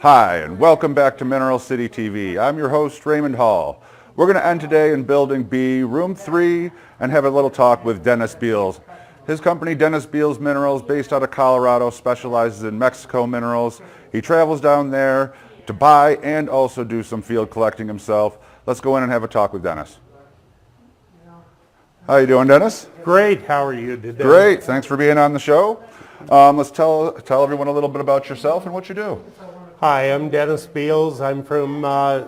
Hi, and welcome back to Mineral City TV. I'm your host, Raymond Hall. We're going to end today in Building B, Room 3, and have a little talk with Dennis Beals. His company, Dennis Beals Minerals, based out of Colorado, specializes in Mexico minerals. He travels down there to buy and also do some field collecting himself. Let's go in and have a talk with Dennis. How you doing, Dennis? Great. How are you today? Great. Thanks for being on the show. Let's tell everyone a little bit about yourself and what you do. Hi, I'm Dennis Beals. I'm from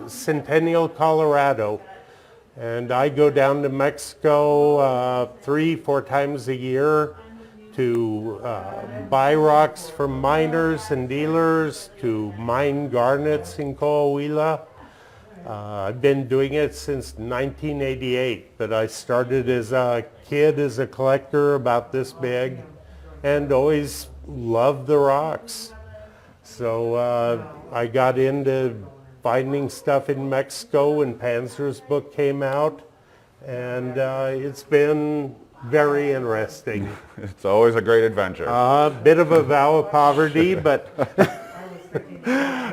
Centennial, Colorado, and I go down to Mexico 3-4 times a year to buy rocks from miners and dealers, to mine garnets in Coahuila. I've been doing it since 1988, but I started as a kid as a collector about this big and always loved the rocks. So I got into finding stuff in Mexico when Panzer's book came out, and it's been very interesting. It's always a great adventure. A bit of a vow of poverty, but...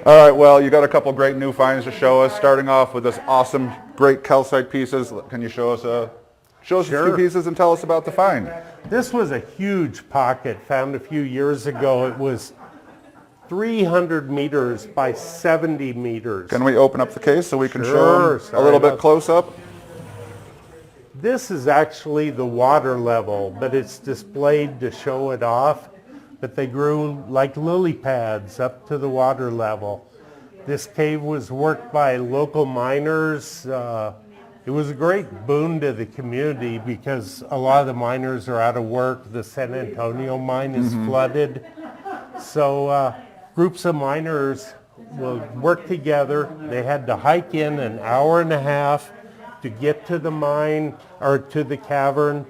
All right, well, you got a couple great new finds to show us, starting off with this awesome, great calcite pieces. Can you show us a few pieces and tell us about the find? This was a huge pocket found a few years ago. It was 300 meters by 70 meters. Can we open up the case so we can show them a little bit close up? This is actually the water level, but it's displayed to show it off. But they grew like lily pads up to the water level. This cave was worked by local miners. It was a great boon to the community because a lot of the miners are out of work. The San Antonio mine is flooded. So groups of miners will work together. They had to hike in an hour and a half to get to the mine or to the cavern.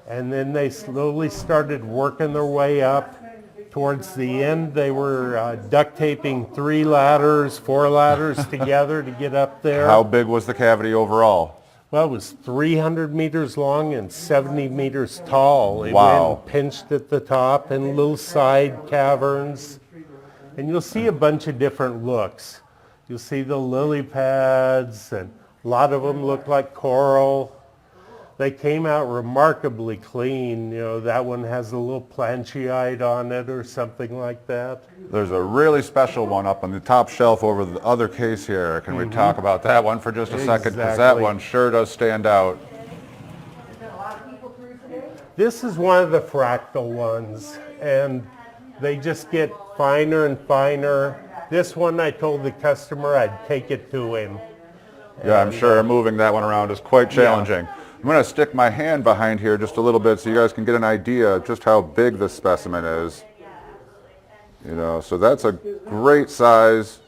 And then they slowly started working their way up. Towards the end, they were duct taping 3 ladders, 4 ladders together to get up there. How big was the cavity overall? Well, it was 300 meters long and 70 meters tall. It Wow. went pinched at the top and little side caverns. And you'll see a bunch of different looks. You'll see the lily pads, and a lot of them look like coral. They came out remarkably clean. You know, that one has a little planchyite on it or something like that. There's a really special one up on the top shelf over the other case here. Can we talk about that one for just a second? Because that one sure does stand out. This is one of the fractal ones, and they just get finer and finer. This one I told the customer I'd take it to him. Yeah, I'm sure moving that one around is quite challenging. Yeah. I'm going to stick my hand behind here just a little bit so you guys can get an idea of just how big this specimen is. You know, so that's a great size.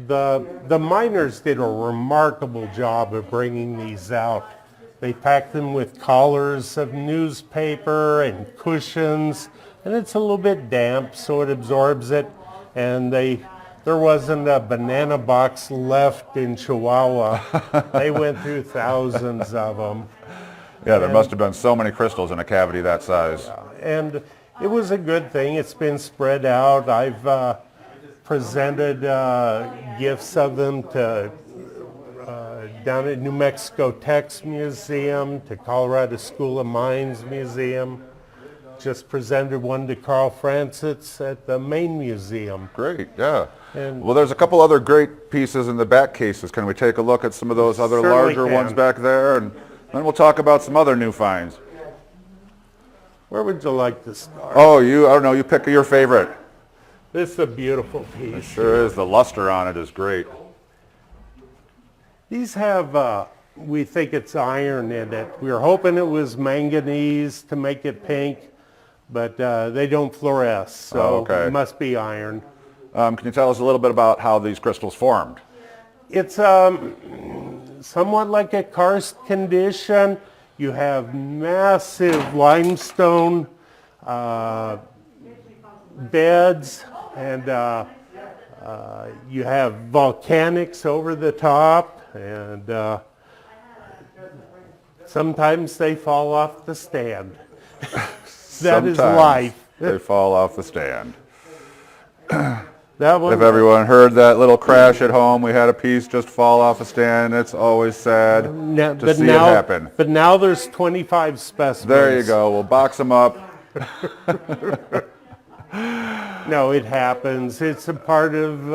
The miners did a remarkable job of bringing these out. They packed them with collars of newspaper and cushions, and it's a little bit damp so it absorbs it. And there wasn't a banana box left in Chihuahua. They went through thousands of them. Yeah, there must have been so many crystals in a cavity that size. And it was a good thing. It's been spread out. I've presented gifts of them to down at New Mexico Tech's Museum, to Colorado School of Mines Museum. Just presented one to Carl Francis at the Maine Museum. Great, yeah. Well, there's a couple other great pieces in the back cases. Can we take a look at some of those other larger ones back there? And then we'll talk about some other new finds. Where would you like to start? Oh, I don't know, you pick your favorite. This is a beautiful piece. It sure is. The luster on it is great. These have, we think it's iron in it. We were hoping it was manganese to make it pink, but they don't fluoresce, so it must be iron. Can you tell us a little bit about how these crystals formed? It's somewhat like a karst condition. You have massive limestone beds, and you have volcanics over the top, and sometimes they fall off the stand. That is life. They fall off the stand. That one. If everyone heard that little crash at home, we had a piece just fall off a stand. It's always sad to see it happen. But now there's 25 specimens. There you go. We'll box them up. No, it happens. It's a part of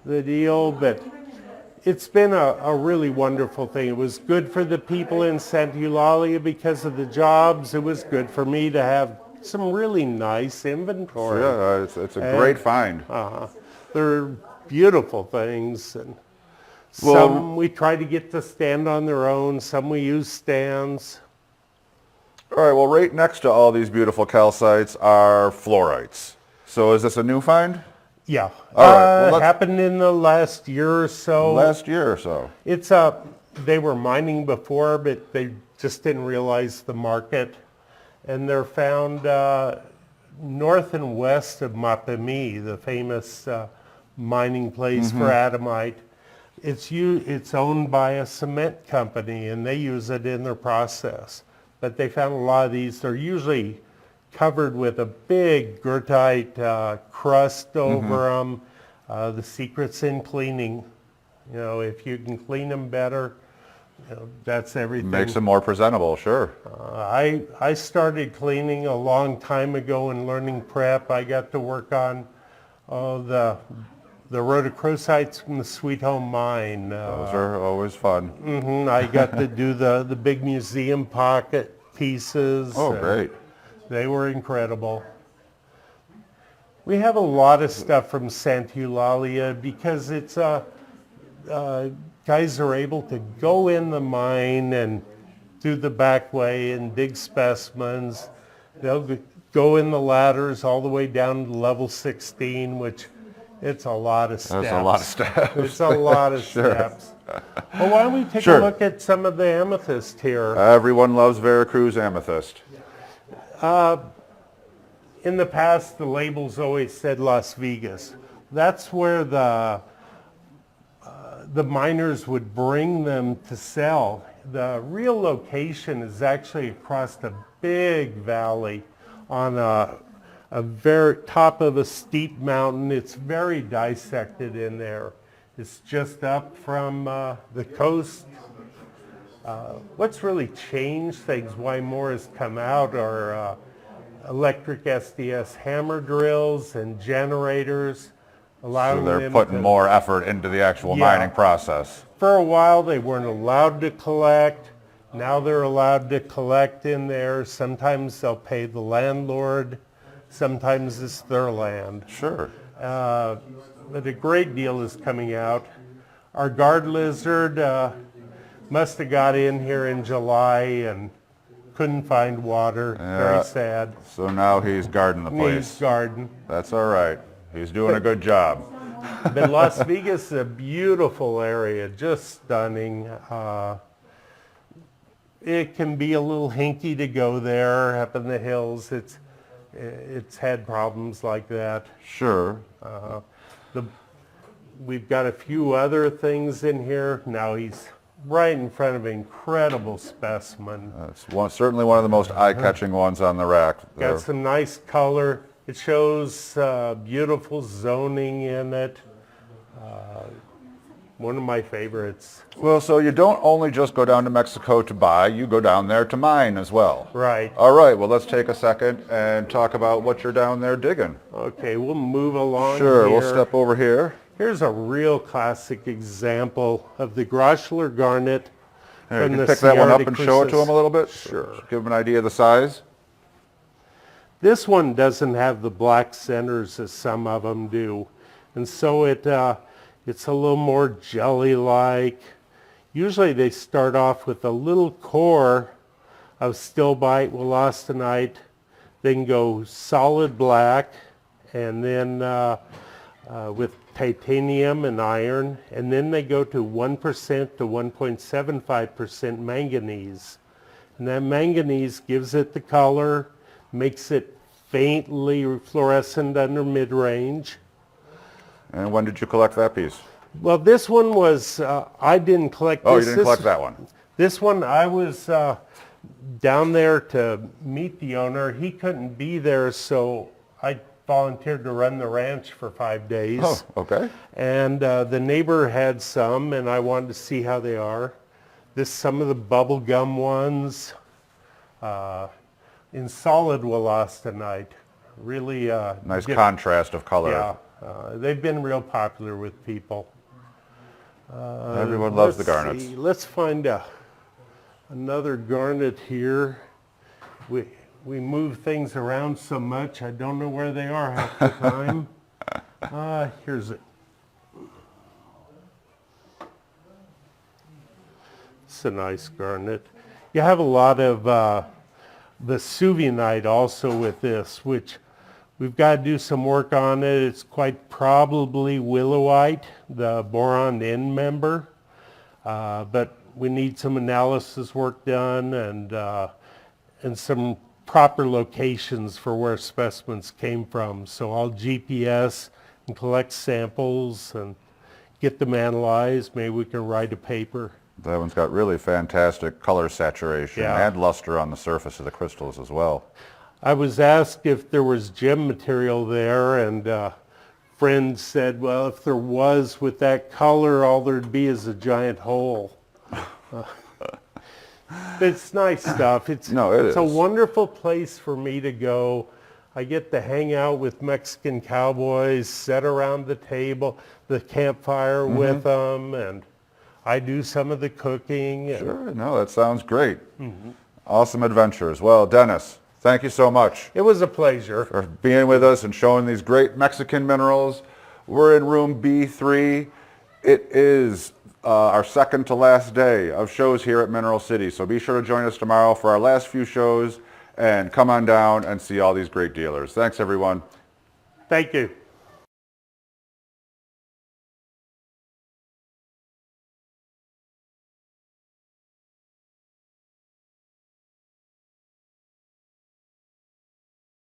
the deal, but it's been a really wonderful thing. It was good for the people in Santa Eulalia because of the jobs. It was good for me to have some really nice inventory. Yeah, it's a great find. They're beautiful things. And some we try to get to stand on their own. Some we use stands. All right, well, right next to all these beautiful calcites are fluorites. So is this a new find? Yeah. All right. Well, happened in the last year or so. Last year or so. It's they were mining before, but they just didn't realize the market. And they're found north and west of Mapimi, the famous mining place for adamite. It's owned by a cement company, and they use it in their process. But they found a lot of these. They're usually covered with a big goethite crust over them. The secret's in cleaning. You know, if you can clean them better, you know, that's everything. Makes them more presentable, sure. I started cleaning a long time ago and learning prep. I got to work on the rhodochrosites from the Sweet Home Mine. Those are always fun. I got to do the big museum pocket pieces. Oh, great. They were incredible. We have a lot of stuff from Santa Eulalia because it's guys are able to go in the mine and do the back way and dig specimens. They'll go in the ladders all the way down to level 16, which it's a lot of steps. That's a lot of steps. It's a lot of steps. Well, why don't we take a look at some of the amethyst here? Everyone loves Veracruz amethyst. In the past, the labels always said Las Vegas. That's where the miners would bring them to sell. The real location is actually across a big valley on a very top of a steep mountain. It's very dissected in there. It's just up from the coast. What's really changed things, why more has come out, are electric SDS hammer drills and generators. So they're putting more effort into the actual mining process. For a while they weren't allowed to collect. Now they're allowed to collect in there. Sometimes they'll pay the landlord. Sometimes it's their land. Sure. But a great deal is coming out. Our guard lizard must have got in here in July and couldn't find water. Very sad. So now he's guarding the place. He's guarding. That's all right. He's doing a good job. But Las Vegas is a beautiful area, just stunning. It can be a little hinky to go there up in the hills. It's had problems like that. Sure. We've got a few other things in here. Now he's right in front of an incredible specimen. That's certainly one of the most eye-catching ones on the rack. Got some nice color. It shows beautiful zoning in it. One of my favorites. Well, so you don't only just go down to Mexico to buy, you go down there to mine as well. Right. All right, well, let's take a second and talk about what you're down there digging. Okay, we'll move along Sure, here. we'll step over here. Here's a real classic example of the Groschler Garnet. Here, you can pick that one up and show it to them a little bit? Sure. Give them an idea of the size. This one doesn't have the black centers as some of them do. And so it's a little more jelly-like. Usually they start off with a little core of stilbite, wollastonite, then go solid black, and then with titanium and iron, and then they go to 1% to 1.75% manganese. And that manganese gives it the color, makes it faintly fluorescent under mid-range. And when did you collect that piece? Well, this one was, I didn't collect this. Oh, you didn't collect that one? This one, I was down there to meet the owner. He couldn't be there, so I volunteered to run the ranch for 5 days. Oh, okay. And the neighbor had some, and I wanted to see how they are. Some of the bubble gum ones in solid wollastonite. Really Nice contrast of color. Yeah, they've been real popular with people. Everyone loves the garnets. Let's find another garnet here. We move things around so much, I don't know where they are half the time. Here's it. It's a nice garnet. You have a lot of Vesuvianite also with this, which we've got to do some work on it. It's quite probably willowite, the boron end member, but we need some analysis work done and some proper locations for where specimens came from. So I'll GPS and collect samples and get them analyzed. Maybe we can write a paper. That one's got really fantastic color saturation and luster on the surface of the crystals as well. I was asked if there was gem material there, and a friend said, well, if there was with that color, all there'd be is a giant hole. It's nice stuff. It's a wonderful place for me to go. I get to hang out with Mexican cowboys, sit around the table, the campfire with them, and I do some of the cooking. Sure, no, that sounds great. Awesome adventures. Well, Dennis, thank you so much. It was a pleasure. For being with us and showing these great Mexican minerals. We're in room B3. It is our second to last day of shows here at Mineral City. So be sure to join us tomorrow for our last few shows and come on down and see all these great dealers. Thanks, everyone. Thank you.